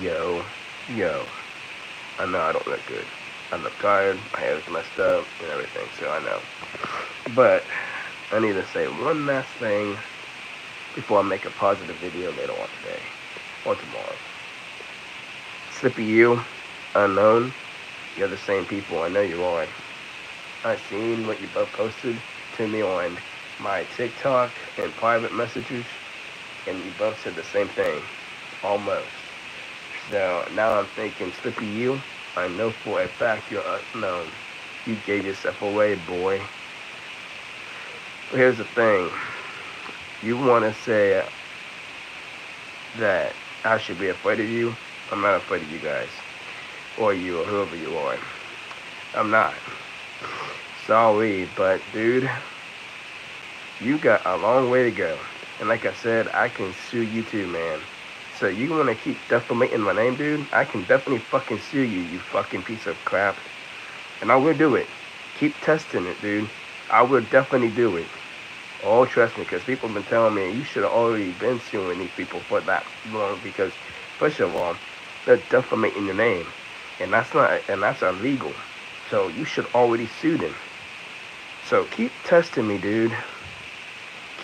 Yo, yo. I know I don't look good. I look tired, my hair is messed up, and everything, so I know. But I need to say one last thing before I make a positive video later on today or tomorrow. Slippy you, unknown, you're the same people. I know you are. I seen what you both posted to me on my TikTok and private messages, and you both said the same thing, almost. So now I'm thinking, Slippy you, I know for a fact you're unknown. You gave yourself away, boy. But here's the thing. You want to say that I should be afraid of you? I'm not afraid of you guys. Or you, or whoever you are. I'm not. Sorry, but dude, you got a long way to go. And like I said, I can sue you too, man. So you want to keep defamating my name, dude? I can definitely fucking sue you, you fucking piece of crap. And I will do it. Keep testing it, dude. I will definitely do it. Oh, trust me, because people have been telling me you should have already been suing these people for that long. Because first of all, they're defamating your name, and that's illegal. So you should already sue them. So keep testing me, dude.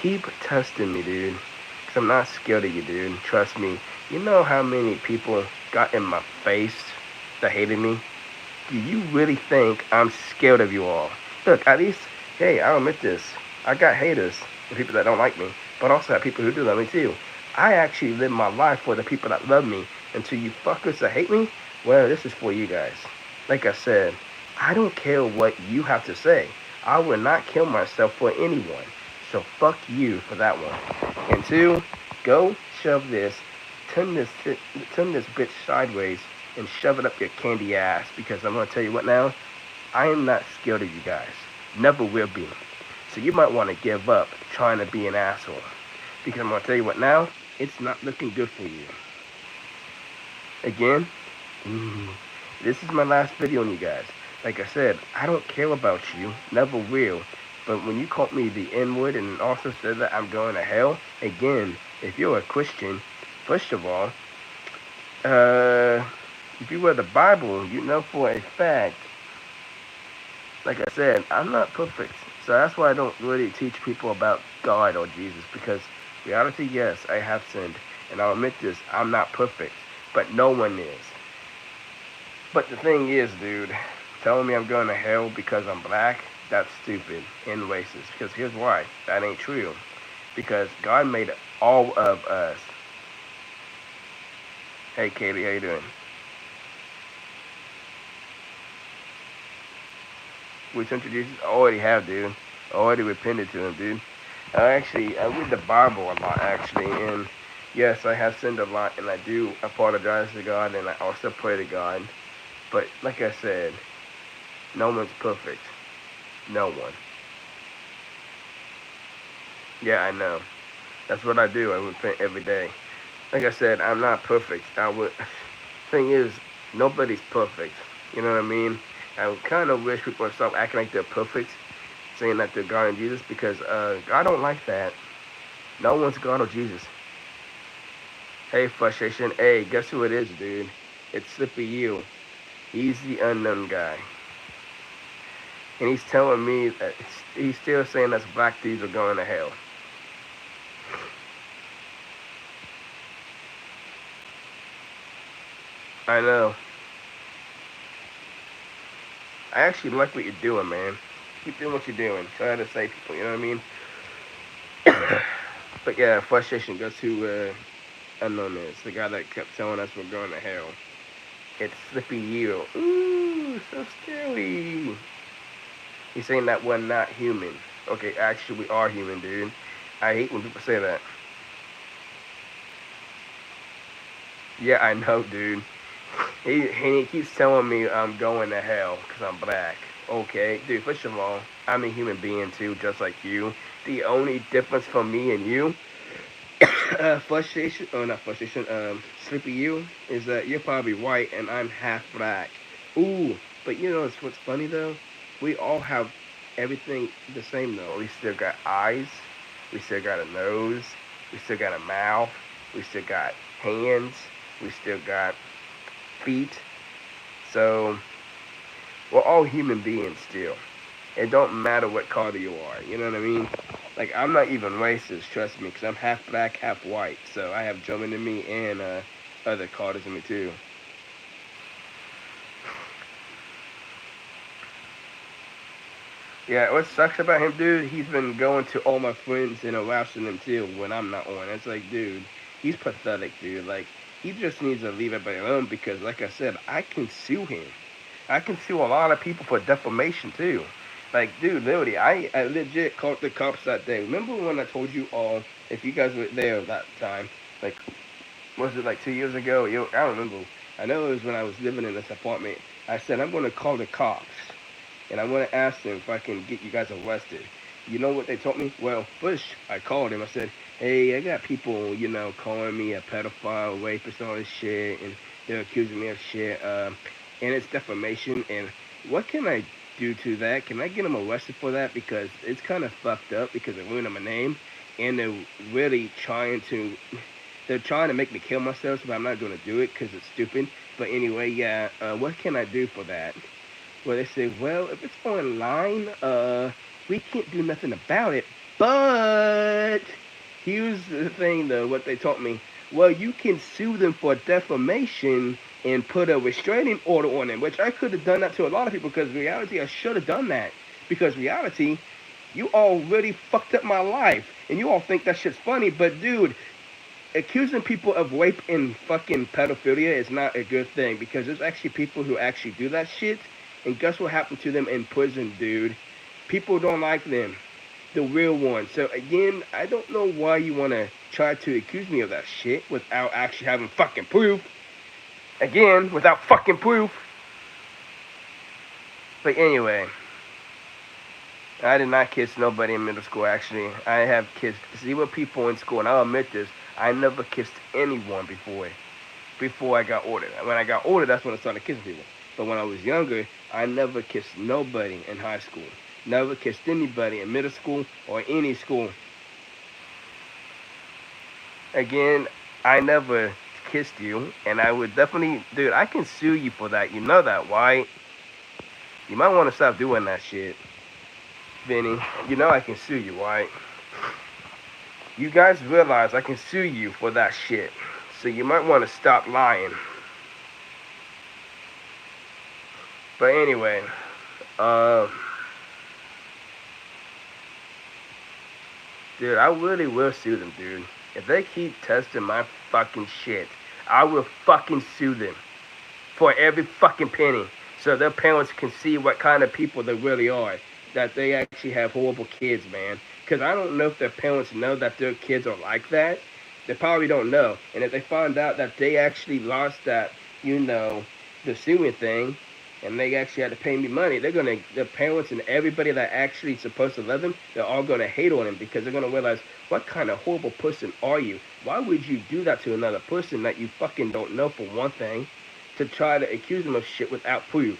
Keep testing me, dude. Because I'm not scared of you, dude. Trust me. You know how many people got in my face that hated me? Do you really think I'm scared of you all? Look, at least, hey, I'll admit this. I got haters, the people that don't like me, but also have people who do love me too. I actually live my life for the people that love me. And to you fuckers that hate me, well, this is for you guys. Like I said, I don't care what you have to say. I will not kill myself for anyone. So fuck you for that one. And two, go shove this, turn this, turn this bitch sideways and shove it up your candy ass. Because I'm gonna tell you what now, I am not scared of you guys. Never will be. So you might want to give up trying to be an asshole. Because I'm gonna tell you what now, it's not looking good for you. Again, this is my last video on you guys. Like I said, I don't care about you, never will. But when you called me the N-word and also said that I'm going to hell, again, if you're a Christian, first of all, if you read the Bible, you know for a fact, like I said, I'm not perfect. So that's why I don't really teach people about God or Jesus, because reality, yes, I have sinned. And I'll admit this, I'm not perfect. But no one is. But the thing is, dude, telling me I'm going to hell because I'm black, that's stupid and racist. Because here's why. That ain't true. Because God made all of us. Hey, Katie, how you doing? Which introduces? I already have, dude. I already repented to him, dude. I read the Bible a lot, actually. And yes, I have sinned a lot. And I do apologize to God. And I also pray to God. But like I said, no one's perfect. No one. Yeah, I know. That's what I do. I repent every day. Like I said, I'm not perfect. I would. Thing is, nobody's perfect. You know what I mean? I kind of wish people would stop acting like they're perfect, saying that they're God and Jesus, because I don't like that. No one's God or Jesus. Hey, frustration. Hey, guess who it is, dude? It's Slippy You. He's the unknown guy. And he's telling me that he's still saying us black dudes are going to hell. I know. I actually like what you're doing, man. Keep doing what you're doing. Try to save people, you know what I mean? But yeah, frustration goes to unknown is. The guy that kept telling us we're going to hell. It's Slippy You. Ooh, so scary. He's saying that we're not human. Okay, actually we are human, dude. I hate when people say that. Yeah, I know, dude. He keeps telling me I'm going to hell because I'm black. Okay, dude, first of all, I'm a human being too, just like you. The only difference from me and you, frustration, or not frustration, Sleepy You, is that you're probably white and I'm half black. Ooh, but you know what's funny though? We all have everything the same though. We still got eyes, we still got a nose, we still got a mouth, we still got hands, We still got feet. So we're all human beings still. It don't matter what color you are. You know what I mean? Like, I'm not even racist, trust me, because I'm half black, half white. So I have German in me and other colors in me too. Yeah, what sucks about him, dude, he's been going to all my friends and harassing them too when I'm not on. It's like, dude, he's pathetic, dude. Like, he just needs to leave everybody alone because, like I said, I can sue him. I can sue a lot of people for defamation too. Like, dude, literally, I legit called the cops that day. Remember when I told you all, if you guys were there that time, like, was it like 2 years ago? I don't remember. I know it was when I was living in this apartment. I said, I'm going to call the cops and I want to ask them if I can get you guys arrested. You know what they told me? Well, first I called him. I said, hey, I got people, calling me a pedophile, rapist, all this shit, and they're accusing me of shit, and it's defamation. And what can I do to that? Can I get them arrested for that? Because it's kind of fucked up because it ruined my name, and really they're trying to make me kill myself, but I'm not going to do it because it's stupid. But anyway, yeah, what can I do for that? Well, they say, well, if it's online, we can't do nothing about it. But here's the thing, though, what they taught me. Well, you can sue them for defamation and put a restraining order on them, which I could have done that to a lot of people because reality, I should have done that. Because reality, you already fucked up my life. And you all think that shit's funny, but dude, accusing people of rape and fucking pedophilia is not a good thing because there's actually people who actually do that shit. And guess what happened to them in prison, dude? People don't like them. The real ones. So again, I don't know why you want to try to accuse me of that shit without actually having fucking proof. Again, without fucking proof. But anyway, I did not kiss nobody in middle school, actually. I have kissed 0 people in school, and I'll admit this. I never kissed anyone before I got older. When I got older, that's when I started kissing people. But when I was younger, I never kissed nobody in high school. Never kissed anybody in middle school or any school. Again, I never kissed you, and I would definitely, dude, I can sue you for that. You know that, right? You might want to stop doing that shit, Vinny. You know I can sue you, right? You guys realize I can sue you for that shit. So you might want to stop lying. But anyway, dude, I really will sue them, dude. If they keep testing my fucking shit, I will fucking sue them for every fucking penny. So their parents can see what kind of people they really are. That they actually have horrible kids, man. Because I don't know if their parents know that their kids are like that. They probably don't know. And if they find out that they actually lost that, the suing thing, and they actually had to pay me money, the parents and everybody that actually supposed to love them, they're all gonna hate on him because they're gonna realize, what kind of horrible person are you? Why would you do that to another person that you fucking don't know, for one thing, to try to accuse them of shit without proof?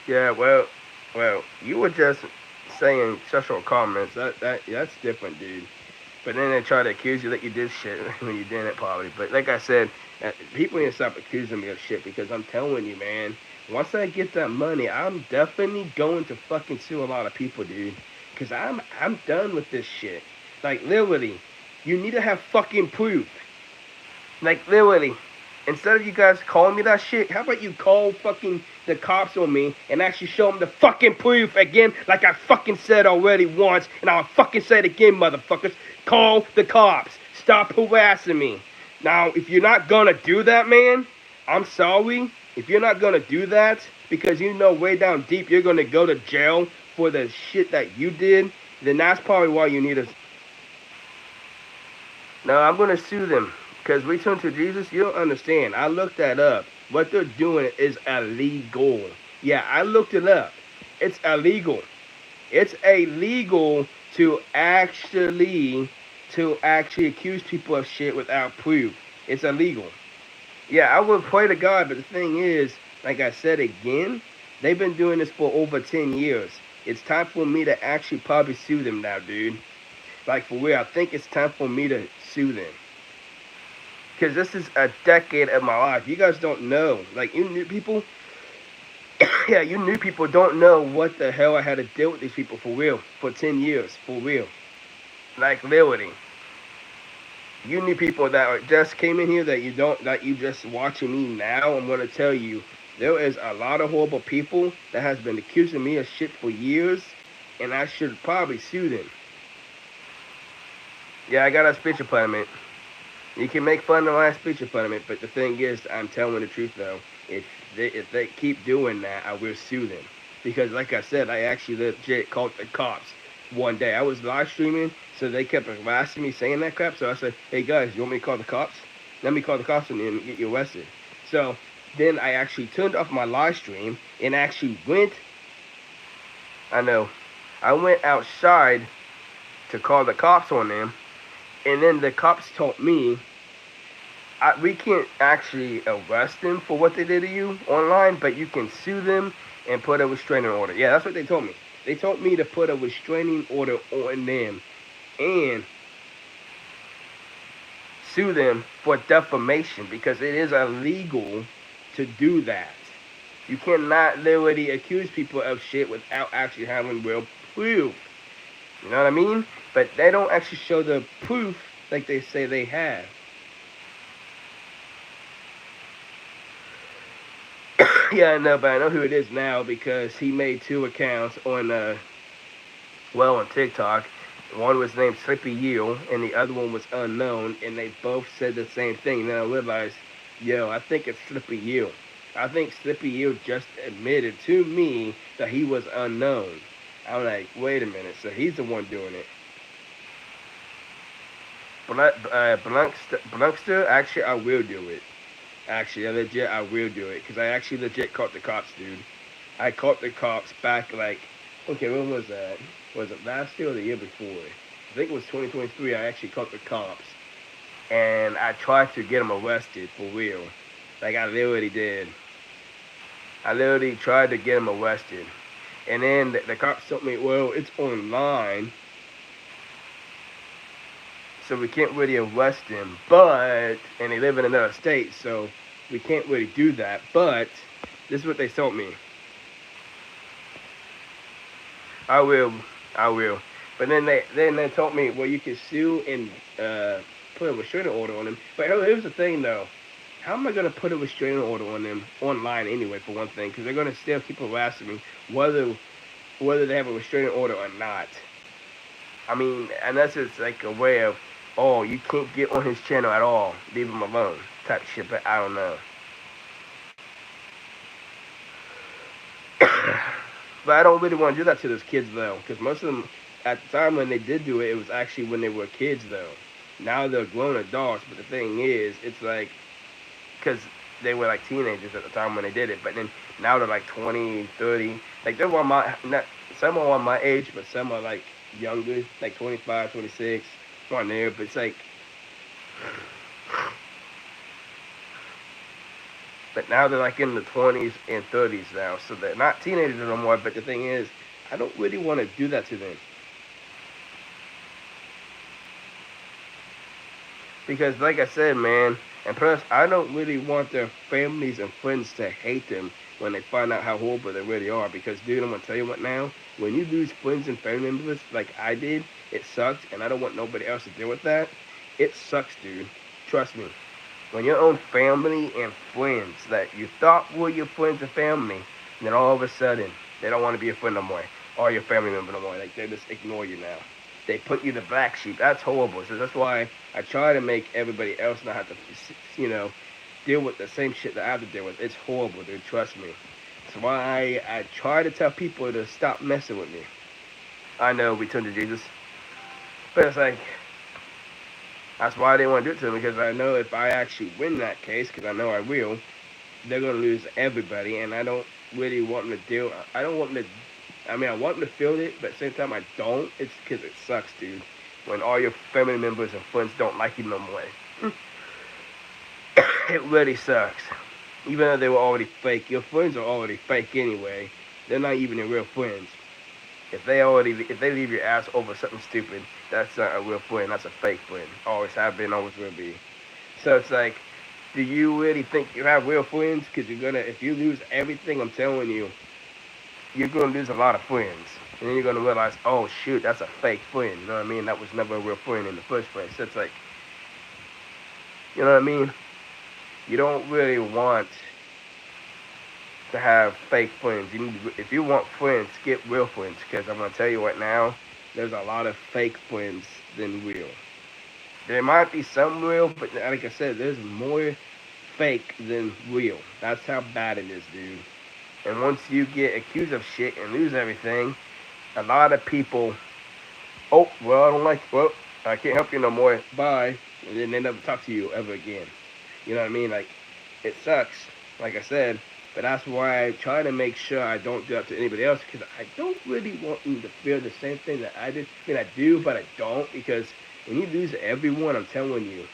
Yeah, well, you were just saying sexual comments. That's different, dude. But then they try to accuse you that you did shit when you didn't, probably. But like I said, people need to stop accusing me of shit because I'm telling you, man. Once I get that money, I'm definitely going to fucking sue a lot of people, dude. Cause I'm done with this shit. Like literally, you need to have fucking proof. Like literally, instead of you guys calling me that shit, how about you call fucking the cops on me and actually show them the fucking proof again, like I fucking said already once, and I'll fucking say it again, motherfuckers. Call the cops. Stop harassing me. Now, if you're not gonna do that, man, I'm sorry. If you're not gonna do that, because you know way down deep you're gonna go to jail for the shit that you did, then that's probably why you need to. No, I'm gonna sue them. Because return to Jesus, you don't understand. I looked that up. What they're doing is illegal. Yeah, I looked it up. It's illegal. It's illegal to actually to actually accuse people of shit without proof. It's illegal. Yeah, I would pray to God, but the thing is, like I said again, they've been doing this for over 10 years. It's time for me to actually probably sue them now, dude. Like, for real, I think it's time for me to sue them. Because this is a decade of my life. You guys don't know. Like, you new people, yeah, you new people don't know what the hell I had to deal with these people for real. For 10 years, for real. Like, literally. You new people that just came in here that you just watching me now, I'm gonna tell you, there is a lot of horrible people that has been accusing me of shit for years, and I should probably sue them. Yeah, I got a speech impediment. You can make fun of my speech impediment, but the thing is, I'm telling the truth though. If they keep doing that, I will sue them. Because like I said, I actually legit called the cops one day. I was live streaming, so they kept harassing me saying that crap. So I said, hey guys, you want me to call the cops? Let me call the cops and then get you arrested. So then I actually turned off my live stream and actually I went outside to call the cops on them. And then the cops told me, we can't actually arrest them for what they did to you online, but you can sue them and put a restraining order. Yeah, that's what they told me. They told me to put a restraining order on them and sue them for defamation because it is illegal to do that. You cannot literally accuse people of shit without actually having real proof. You know what I mean? But they don't actually show the proof like they say they have. Yeah, I know, but I know who it is now because he made 2 accounts on TikTok. One was named Slippy You, and the other one was unknown, and they both said the same thing. And then I realized, I think it's Slippy You. I think Slippy You just admitted to me that he was unknown. I'm like, wait a minute, so he's the one doing it. Blunkster, actually, I will do it. Actually, I will do it. Because I actually legit caught the cops, dude. I caught the cops back, when was that? Was it last year or the year before? I think it was 2023. I actually caught the cops. And I tried to get them arrested, for real. Like, I literally did. I literally tried to get them arrested. And then the cops told me, well, it's online, so we can't really arrest them, and they live in another state, so we can't really do that, but this is what they told me. I will. But then they told me, well, you can sue and put a restraining order on them. But here's the thing, though. How am I going to put a restraining order on them online anyway, for one thing? Because they're going to still keep harassing me, whether they have a restraining order or not. I mean, unless it's like a way of, oh, you can't get on his channel at all, leave him alone, type shit, but I don't know. But I don't really want to do that to those kids, though, because most of them, at the time when they did do it, it was actually when they were kids, though. Now they're grown adults, but the thing is, it's like, because they were like teenagers at the time when they did it, but then now they're like 20, 30, like they're some are my age, but some are like younger, like 25, 26, on there, but it's like, but now they're like in the 20s and 30s now, so they're not teenagers no more, but the thing is, I don't really want to do that to them. Because like I said, man, and plus, I don't really want their families and friends to hate them when they find out how horrible they really are. Because, dude, I'm going to tell you what now. When you lose friends and family members like I did, it sucks. And I don't want nobody else to deal with that. It sucks, dude. Trust me. When your own family and friends that you thought were your friends and family, then all of a sudden, they don't want to be your friend no more. Or your family member no more. Like, they just ignore you now. They put you the black sheep. That's horrible. So that's why I try to make everybody else not have to, deal with the same shit that I have to deal with. It's horrible, dude. Trust me. That's why I try to tell people to stop messing with me. I know we turn to Jesus. But it's like, that's why I didn't want to do it to them. Because I know if I actually win that case, because I know I will, they're going to lose everybody. And I don't really want them to deal. I don't want them to. I mean, I want them to feel it, but at the same time, I don't. It's because it sucks, dude. when all your family members and friends don't like you no more. It really sucks. Even though they were already fake, your friends are already fake anyway. They're not even your real friends. If they leave your ass over something stupid, that's not a real friend. That's a fake friend. Always have been, always will be. So it's like, do you really think you have real friends? Because if you lose everything, I'm telling you, you're gonna lose a lot of friends. And then you're gonna realize, oh shoot, that's a fake friend. You know what I mean? That was never a real friend in the first place. So it's like, you know what I mean? You don't really want to have fake friends. If you want friends, get real friends. Because I'm gonna tell you right now, there's a lot of fake friends than real. There might be some real, but like I said, there's more fake than real. That's how bad it is, dude. And once you get accused of shit and lose everything, a lot of people, oh, well, I don't like, well, I can't help you no more. Bye. And then they never talk to you ever again. You know what I mean? Like, it sucks, like I said, but that's why I try to make sure I don't do that to anybody else, because I don't really want them to feel the same thing that I did. I mean, I do, but I don't, because when you lose everyone, I'm telling you,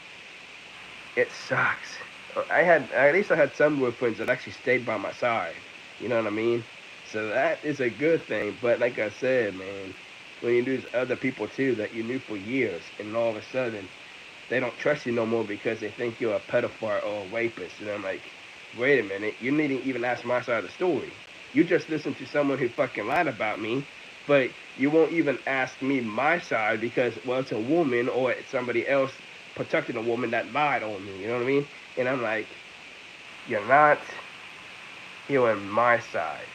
it sucks. At least I had some real friends that actually stayed by my side. You know what I mean? So that is a good thing. But like I said, man, when you lose other people too that you knew for years, and all of a sudden they don't trust you no more because they think you're a pedophile or a rapist, and I'm like, wait a minute, you didn't even ask my side of the story. You just listened to someone who fucking lied about me, but you won't even ask me my side because, well, it's a woman or it's somebody else protecting a woman that lied on me. You know what I mean? And I'm like, you're not hearing my side.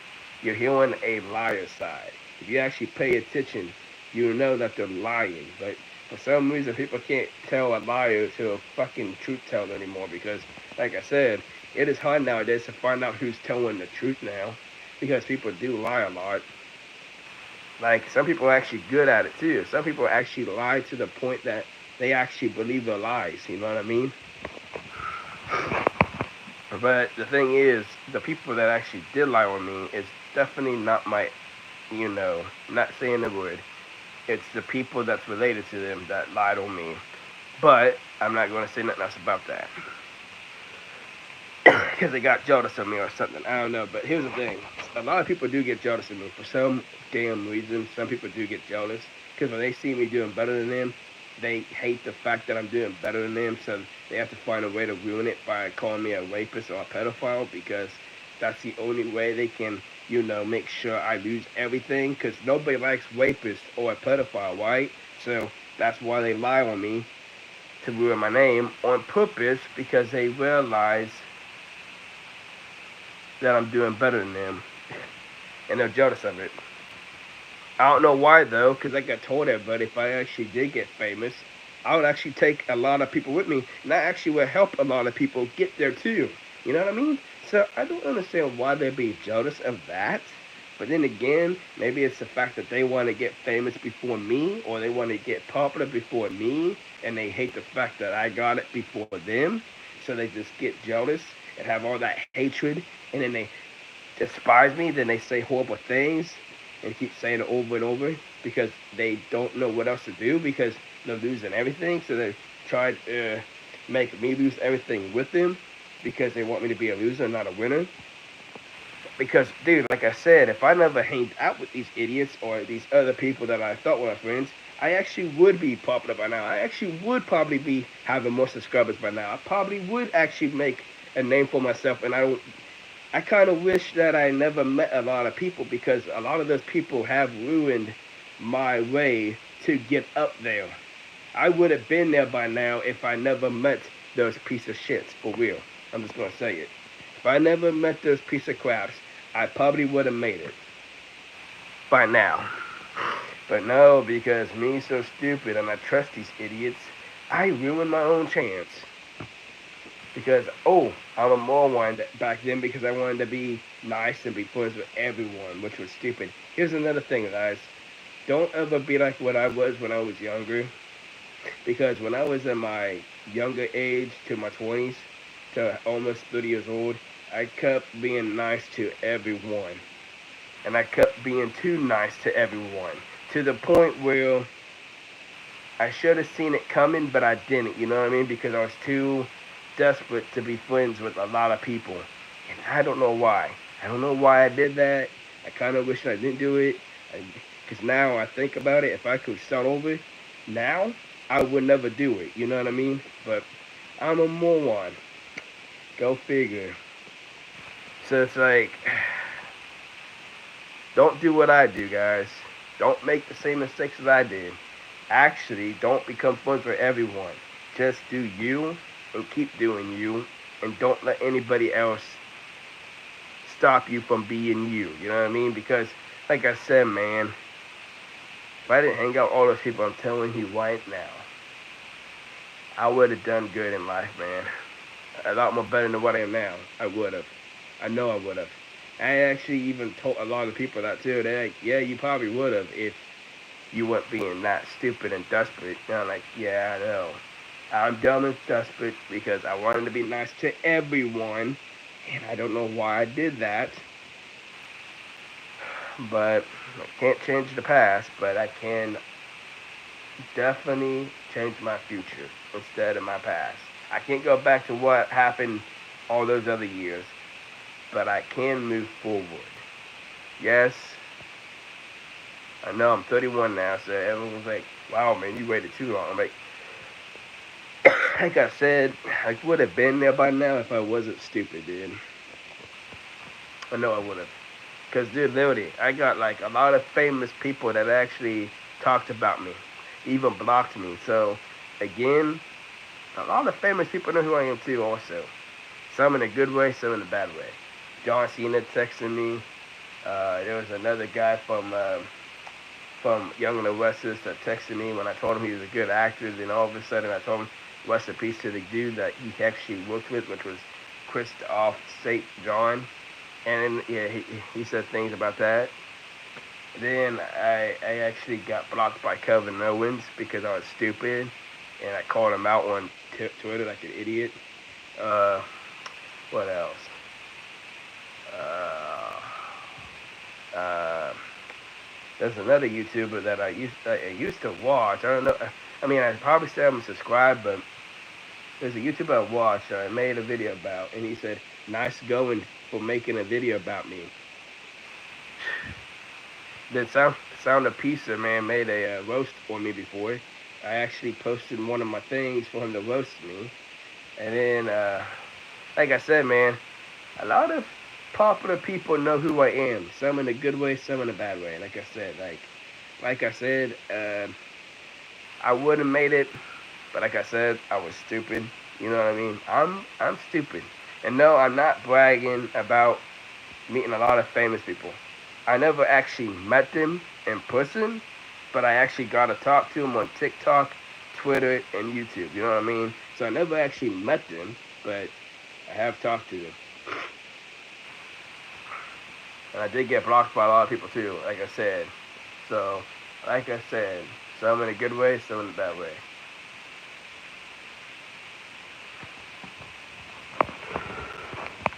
You're hearing a liar's side. If you actually pay attention, you know that they're lying. But for some reason, people can't tell a liar to a fucking truth teller anymore because, like I said, it is hard nowadays to find out who's telling the truth now because people do lie a lot. Like, some people are actually good at it too. Some people actually lie to the point that they actually believe their lies. You know what I mean? But the thing is, the people that actually did lie on me is definitely not my, not saying the word. It's the people that's related to them that lied on me. But I'm not going to say nothing else about that. Because they got jealous of me or something. I don't know. But here's the thing. A lot of people do get jealous of me. For some damn reason, some people do get jealous. Because when they see me doing better than them, they hate the fact that I'm doing better than them. So they have to find a way to ruin it by calling me a rapist or a pedophile. Because that's the only way they can, make sure I lose everything. Because nobody likes rapists or a pedophile, right? So that's why they lie on me to ruin my name on purpose. Because they realize that I'm doing better than them, and they're jealous of it. I don't know why though, because like I told everybody, if I actually did get famous, I would actually take a lot of people with me, and that actually would help a lot of people get there too. You know what I mean? So I don't understand why they'd be jealous of that. But then again, maybe it's the fact that they want to get famous before me, or they want to get popular before me, and they hate the fact that I got it before them. So they just get jealous and have all that hatred, and then they despise me, then they say horrible things and keep saying it over and over because they don't know what else to do because they're losing everything. So they try to make me lose everything with them because they want me to be a loser, not a winner. Because, dude, like I said, if I never hanged out with these idiots or these other people that I thought were my friends, I actually would be popular by now. I actually would probably be having more subscribers by now. I probably would actually make a name for myself, and I kind of wish that I never met a lot of people because a lot of those people have ruined my way to get up there. I would have been there by now if I never met those piece of shits, for real. I'm just going to say it. If I never met those piece of craps, I probably would have made it by now. But no, because me so stupid and I trust these idiots, I ruined my own chance. Because, I'm a moron back then because I wanted to be nice and be friends with everyone, which was stupid. Here's another thing, guys. Don't ever be like what I was when I was younger. Because when I was in my younger age, to my 20s, to almost 30 years old, I kept being nice to everyone. And I kept being too nice to everyone. To the point where I should have seen it coming, but I didn't. You know what I mean? Because I was too desperate to be friends with a lot of people, and I don't know why. I don't know why I did that. I kind of wish I didn't do it, because now I think about it. If I could start over now, I would never do it. You know what I mean? But I'm a moron. Go figure. So it's like, don't do what I do, guys. Don't make the same mistakes as I did. Actually, don't become friends with everyone. Just do you and keep doing you, and don't let anybody else stop you from being you. You know what I mean? Because, like I said, man, if I didn't hang out with all those people, I'm telling you right now, I would have done good in life, man. A lot more better than what I am now. I would have. I know I would have. I actually even told a lot of people that too. They're like, yeah, you probably would have if you weren't being that stupid and desperate. And I'm like, yeah, I know. I'm dumb and desperate because I wanted to be nice to everyone, and I don't know why I did that. But I can't change the past, but I can definitely change my future instead of my past. I can't go back to what happened all those other years, but I can move forward. Yes, I know I'm 31 now, so everyone's like, wow, man, you waited too long. I'm like, like I said, I would have been there by now if I wasn't stupid, dude. I know I would have. Because, dude, literally, I got like a lot of famous people that actually talked about me, even blocked me. So, again, a lot of famous people know who I am too, also. Some in a good way, some in a bad way. John Cena texted me. There was another guy from Young and the Restless that texted me when I told him he was a good actor. Then all of a sudden, I told him rest in peace to the dude that he actually worked with, which was Christoph St. John. And then, yeah, he said things about that. Then I actually got blocked by Kevin Owens because I was stupid, and I called him out on Twitter like an idiot. Uh, what else? Uh, uh, there's another YouTuber that I used to watch. I don't know. I mean, I probably still haven't subscribed, but there's a YouTuber I watched. I made a video about, and he said, "Nice going for making a video about me." The Sound of Pizza man made a roast for me before. I actually posted one of my things for him to roast me, and then, like I said, man, a lot of popular people know who I am. Some in a good way, some in a bad way. Like I said, I would have made it, but like I said, I was stupid. You know what I mean? I'm stupid, and no, I'm not bragging about meeting a lot of famous people. I never actually met them in person, but I actually got to talk to them on TikTok, Twitter, and YouTube. You know what I mean? So I never actually met them, but I have talked to them. And I did get blocked by a lot of people too, like I said. So, like I said, some in a good way, some in a bad way.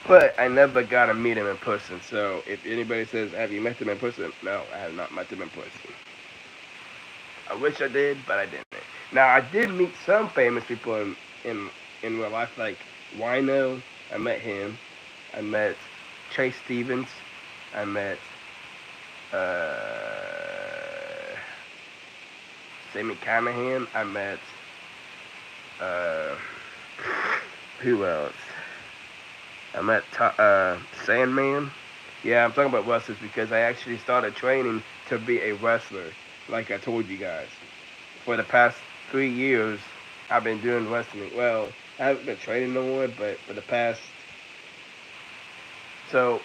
But I never got to meet him in person. So if anybody says, have you met him in person? No, I have not met him in person. I wish I did, but I didn't. Now I did meet some famous people in, in real life, like Wino. I met him. I met Chase Stevens. I met uh, Sammy Canahan. I met uh, who else? I met Sandman. Yeah, I'm talking about wrestlers because I actually started training to be a wrestler, like I told you guys. For the past 3 years, I've been doing wrestling. Well, I haven't been training no more, but for the past, so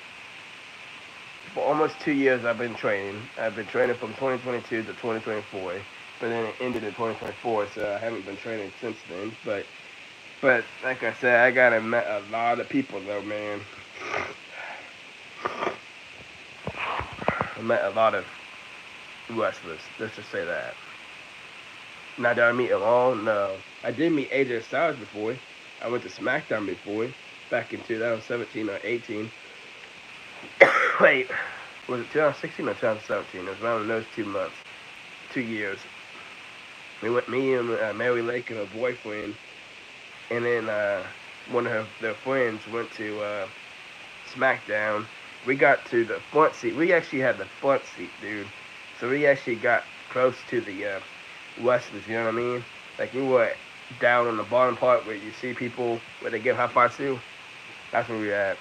for almost 2 years, I've been training. I've been training from 2022 to 2024, but then it ended in 2024, so I haven't been training since then. But like I said, I gotta met a lot of people though, man. I met a lot of wrestlers. Let's just say that. Now did I meet them all? No. I did meet AJ Styles before. I went to SmackDown before, back in 2017 or 18. Wait, was it 2016 or 2017? It was around those 2 months, 2 years. We went, me and Mary Lake and her boyfriend, and then one of their friends went to SmackDown. We got to the front seat. We actually had the front seat, dude. So we actually got close to the wrestlers. You know what I mean? Like we were down on the bottom part where you see people where they give high fives to. That's where we were at.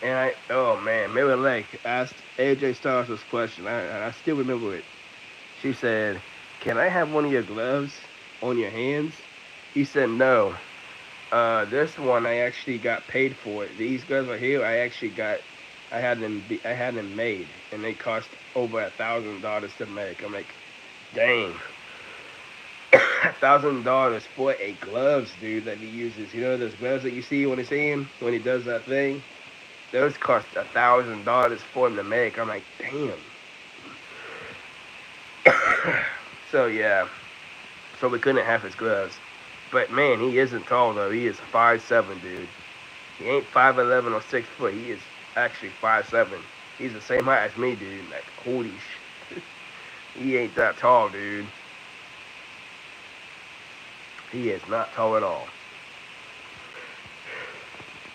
And oh man, Mary Lake asked AJ Styles this question. I still remember it. She said, "Can I have one of your gloves on your hands?" He said, "No. This one I actually got paid for it. These gloves are here. I had them made, and they cost over $1,000 to make." I'm like, dang, $1,000 for a gloves, dude, that he uses. You know those gloves that you see when when he does that thing. Those cost $1,000 for him to make. I'm like, damn. So yeah, so we couldn't have his gloves. But man, he isn't tall though. He is 5'7", dude. He ain't 5'11" or 6 foot. He is actually 5'7". He's the same height as me, dude. Like holy shit. He ain't that tall, dude. He is not tall at all.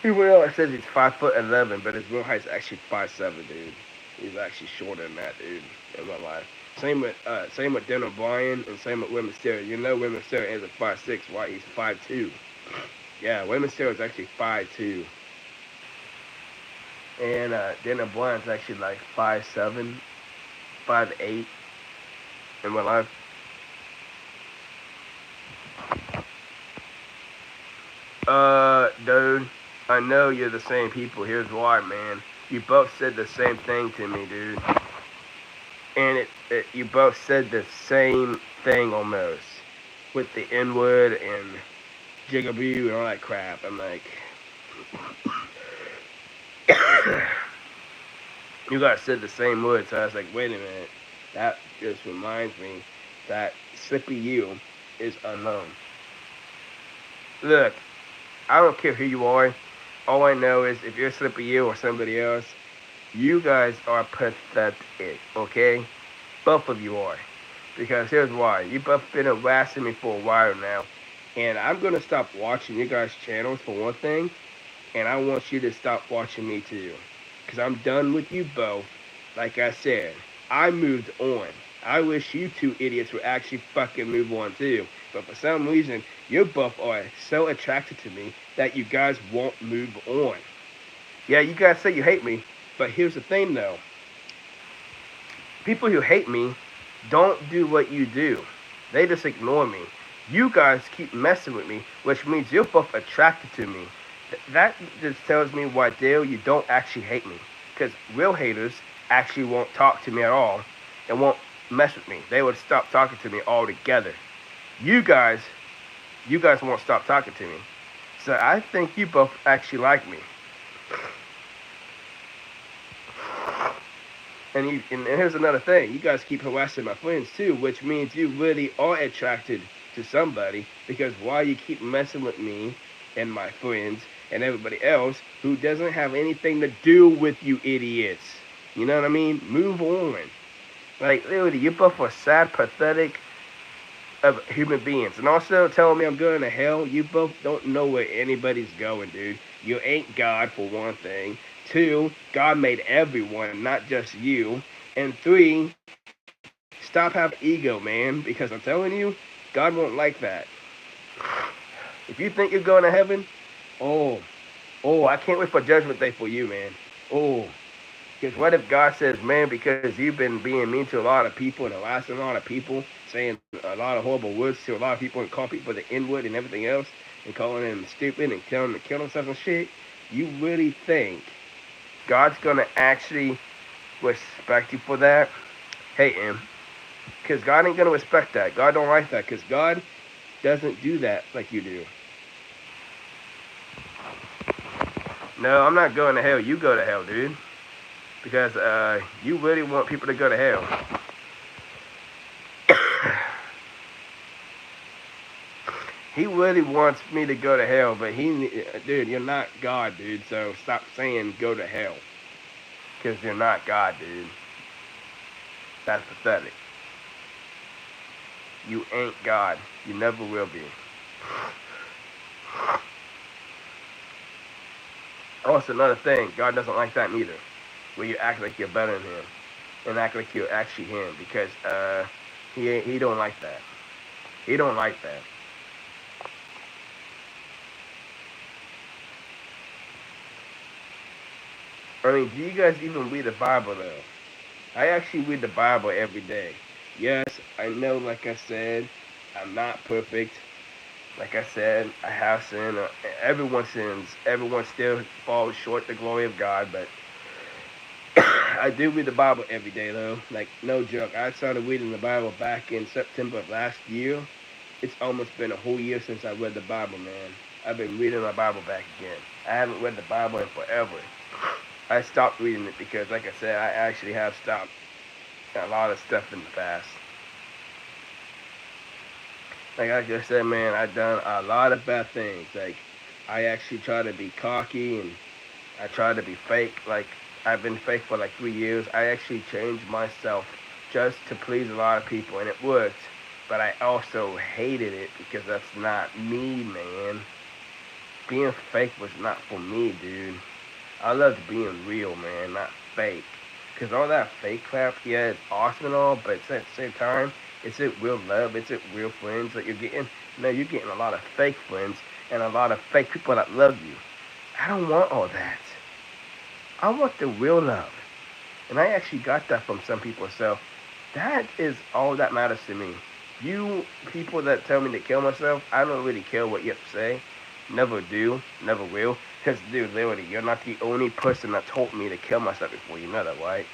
It says he's 5'11", but his real height is actually 5'7", dude. He's actually shorter than that, dude. In my life. Same with Daniel Bryan and same with Rey Mysterio. You know Rey Mysterio is a 5'6", why he's 5'2". Yeah, Rey Mysterio is actually 5'2". And Daniel Bryan's actually like 5'7", 5'8" in my life. Dude, I know you're the same people. Here's why, man. You both said the same thing to me, dude. And you both said the same thing almost. With the N-word and jigaboo and all that crap. I'm like... you guys said the same word, so I was like, wait a minute. That just reminds me that Slippy U is unknown. Look, I don't care who you are. All I know is if you're Slippy U or somebody else, you guys are pathetic, okay? Both of you are. Because here's why. You both been harassing me for a while now. And I'm going to stop watching you guys' channels for one thing. And I want you to stop watching me too. Because I'm done with you both. Like I said, I moved on. I wish you two idiots would actually fucking move on too. But for some reason, you both are so attracted to me that you guys won't move on. Yeah, you guys say you hate me. But here's the thing though. People who hate me don't do what you do. They just ignore me. You guys keep messing with me, which means you're both attracted to me. That just tells me why, Dale, you don't actually hate me. Because real haters actually won't talk to me at all and won't mess with me. They would stop talking to me altogether. You guys won't stop talking to me. So I think you both actually like me. And here's another thing. You guys keep harassing my friends too, which means you really are attracted to somebody. Because why you keep messing with me and my friends and everybody else who doesn't have anything to do with you idiots? You know what I mean? Move on. Like, literally, you both are sad, pathetic of human beings. And also telling me I'm going to hell, you both don't know where anybody's going, dude. You ain't God, for one thing. 2, God made everyone, not just you. And 3, stop having ego, man, because I'm telling you, God won't like that. If you think you're going to heaven, oh, I can't wait for Judgment Day for you, man. Oh, because what if God says, man, because you've been being mean to a lot of people and harassing a lot of people, saying a lot of horrible words to a lot of people and calling people the N-word and everything else, and calling them stupid and telling them to kill themselves and shit, you really think God's going to actually respect you for that? Hey, Em. Because God ain't going to respect that. God don't like that because God doesn't do that like you do. No, I'm not going to hell. You go to hell, dude. Because you really want people to go to hell. He really wants me to go to hell, but dude, you're not God, dude. So stop saying go to hell. Because you're not God, dude. That's pathetic. you ain't God. You never will be. Also, another thing, God doesn't like that neither, where you act like you're better than Him and act like you're actually Him, because He don't like that. He don't like that. I mean, do you guys even read the Bible though? I actually read the Bible every day. Yes, I know, like I said, I'm not perfect. Like I said, I have sinned. Everyone sins. Everyone still falls short the glory of God. But I do read the Bible every day, though. Like, no joke. I started reading the Bible back in September of last year. It's almost been a whole year since I read the Bible, man. I've been reading my Bible back again. I haven't read the Bible in forever. I stopped reading it because, like I said, I actually have stopped a lot of stuff in the past. Like I just said, man, I've done a lot of bad things. Like, I actually try to be cocky and I try to be fake. Like, I've been fake for like 3 years. I actually changed myself just to please a lot of people, and it worked. But I also hated it because that's not me, man. Being fake was not for me, dude. I loved being real, man, not fake. Because all that fake crap, yeah, it's awesome and all, but at the same time, is it real love? Is it real friends that you're getting? No, you're getting a lot of fake friends and a lot of fake people that love you. I don't want all that. I want the real love. And I actually got that from some people. So that is all that matters to me. You people that tell me to kill myself, I don't really care what you have to say. Never do. Never will. Because, dude, literally, you're not the only person that told me to kill myself before. You know that, right?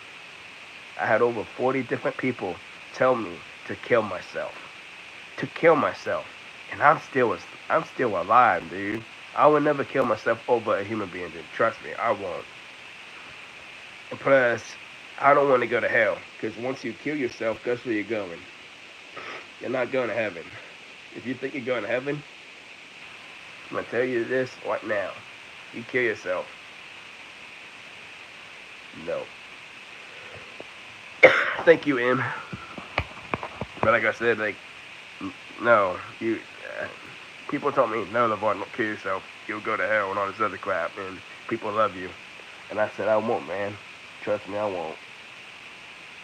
I had over 40 different people tell me to kill myself. To kill myself. And I'm still alive, dude. I will never kill myself over a human being, dude. Trust me, I won't. And plus, I don't want to go to hell. Because once you kill yourself, guess where you're going? You're not going to heaven. If you think you're going to heaven, I'm going to tell you this right now. You kill yourself. No. Thank you, M. But like I said, like, no. People told me, no, LeVar, don't kill yourself. You'll go to hell and all this other crap. And people love you. And I said, I won't, man. Trust me, I won't.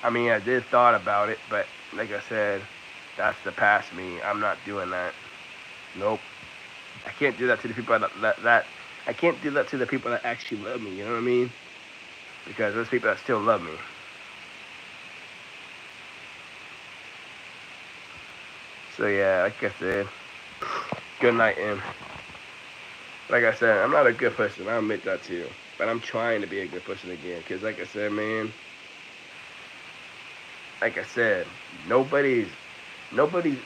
I mean, I did thought about it, but like I said, that's the past me. I'm not doing that. Nope. I can't do that to the people that I can't do that to the people that actually love me. You know what I mean? Because there's people that still love me. So yeah, like I said, good night, M. Like I said, I'm not a good person. I admit that too. But I'm trying to be a good person again. Because like I said, man, like I said, nobody's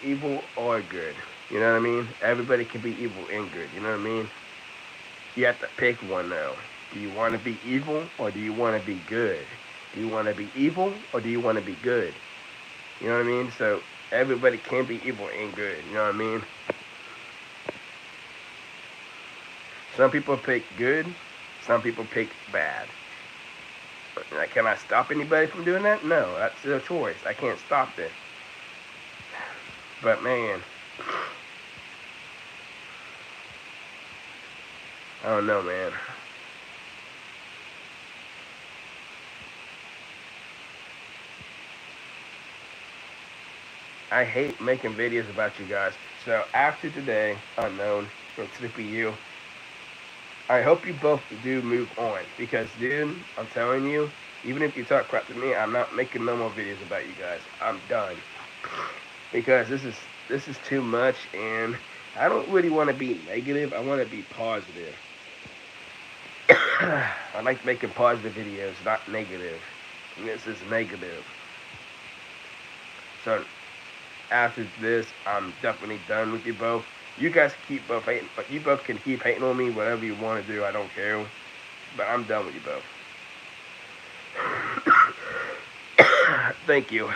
evil or good. You know what I mean? Everybody can be evil and good. You know what I mean? You have to pick one though. Do you want to be evil or do you want to be good? Do you want to be evil or do you want to be good? You know what I mean? So everybody can be evil and good. You know what I mean? Some people pick good. Some people pick bad. Can I stop anybody from doing that? No, that's their choice. I can't stop it. But man, I don't know, man. I hate making videos about you guys. So after today, Unknown and Sleepy You, I hope you both do move on. Because, dude, I'm telling you, even if you talk crap to me, I'm not making no more videos about you guys. I'm done. Because this is too much, and I don't really want to be negative. I want to be positive. I like making positive videos, not negative. And this is negative. So after this, I'm definitely done with you both. You guys keep both hating, but you both can keep hating on me, whatever you want to do. I don't care. But I'm done with you both. Thank you.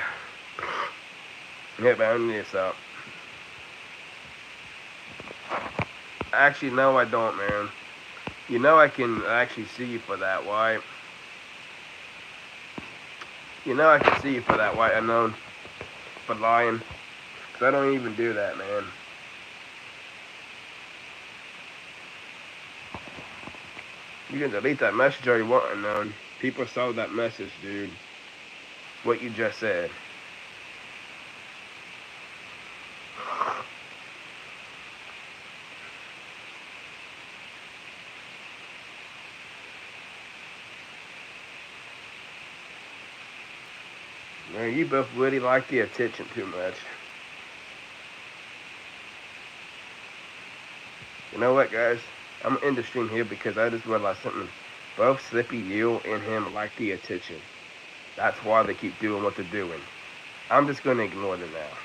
Yeah, but I'm this up. Actually, no, I don't, man. You know I can actually see you for that, why? You know I can see you for that, why? Unknown. For lying. So don't even do that, man. You can delete that message all you want, unknown. People saw that message, dude. What you just said. Man, you both really like the attention too much. You know what, guys? I'm gonna end the stream here because I just realized something. Both Slippy, you, and him like the attention. That's why they keep doing what they're doing. I'm just gonna ignore them now.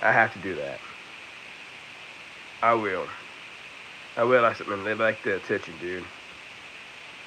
I have to do that. I will. I realize something. They like the attention, dude.